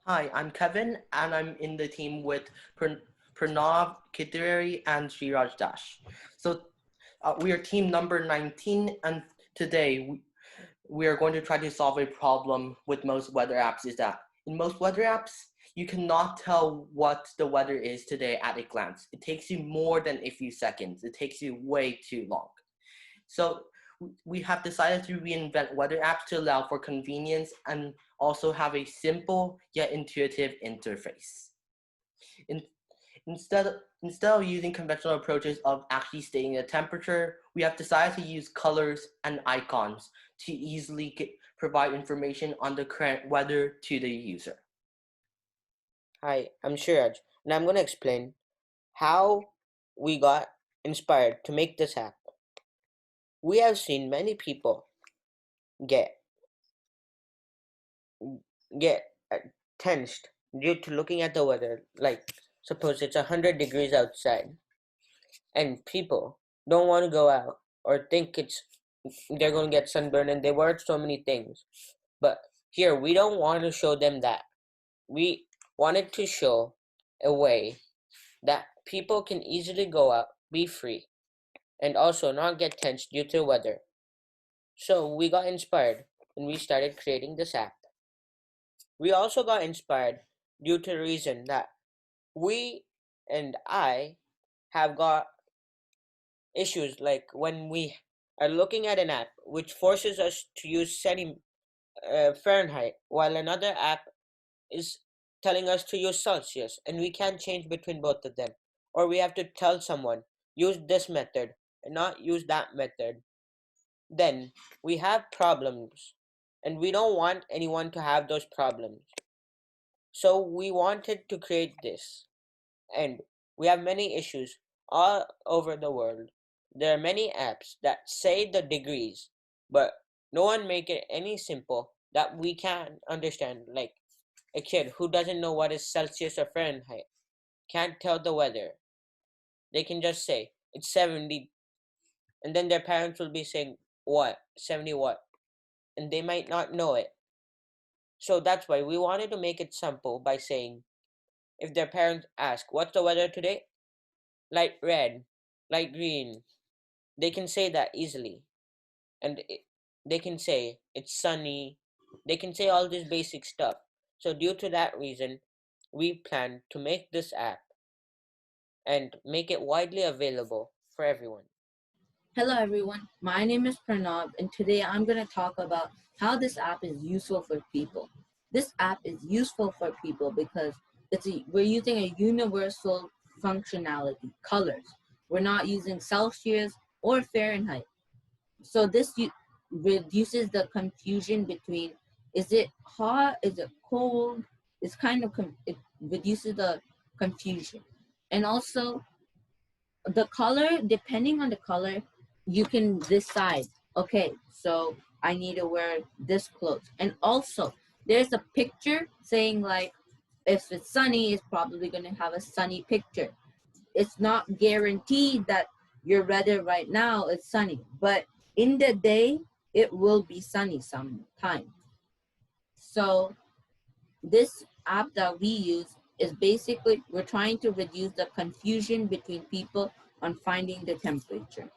Hi, I'm Kevin, and I'm in the team with Pranav Kiteri and Sriraj Dash. We are team number 19, and today we are going to try to solve a problem with most weather apps. Is that in most weather apps, you cannot tell what the weather is today at a glance. It takes you more than a few seconds. It takes you way too long. So we have decided to reinvent weather apps to allow for convenience and also have a simple yet intuitive interface. In, instead of using conventional approaches of actually stating the temperature, we have decided to use colors and icons to easily provide information on the current weather to the user. Hi, I'm Shiraj, and I'm going to explain how we got inspired to make this app. We have seen many people get get tensed due to looking at the weather. Like, suppose it's 100 degrees outside, and people don't want to go out or think they're going to get sunburned, and they worry so many things. But here, we don't want to show them that. We wanted to show a way that people can easily go out, be free, and also not get tense due to weather. So we got inspired and we started creating this app. We also got inspired due to the reason that we and I have got issues like when we are looking at an app which forces us to use Fahrenheit, while another app is telling us to use Celsius, and we can't change between both of them. Or we have to tell someone, use this method and not use that method. Then we have problems, and we don't want anyone to have those problems. So we wanted to create this, and we have many issues all over the world. There are many apps that say the degrees, but no one make it any simple that we can understand. Like a kid who doesn't know what is Celsius or Fahrenheit can't tell the weather. They can just say it's 70, and then their parents will be saying, what? 70 what? And they might not know it. So that's why we wanted to make it simple by saying, if their parents ask, what's the weather today? Light red, light green. They can say that easily. And they can say, it's sunny. They can say all this basic stuff. So, due to that reason, we plan to make this app and make it widely available for everyone. Hello everyone, my name is Pranav and today I'm going to talk about how this app is useful for people. This app is useful for people because we're using a universal functionality, colors. We're not using Celsius or Fahrenheit. So reduces the confusion between is it hot, is it cold? It's it reduces the confusion. And also the color, depending on the color, you can decide, okay, so I need to wear this clothes. And also there's a picture saying like if it's sunny, it's probably going to have a sunny picture. It's not guaranteed that your weather right now is sunny, but in the day it will be sunny sometime. So this app that we use is basically we're trying to reduce the confusion between people on finding the temperature.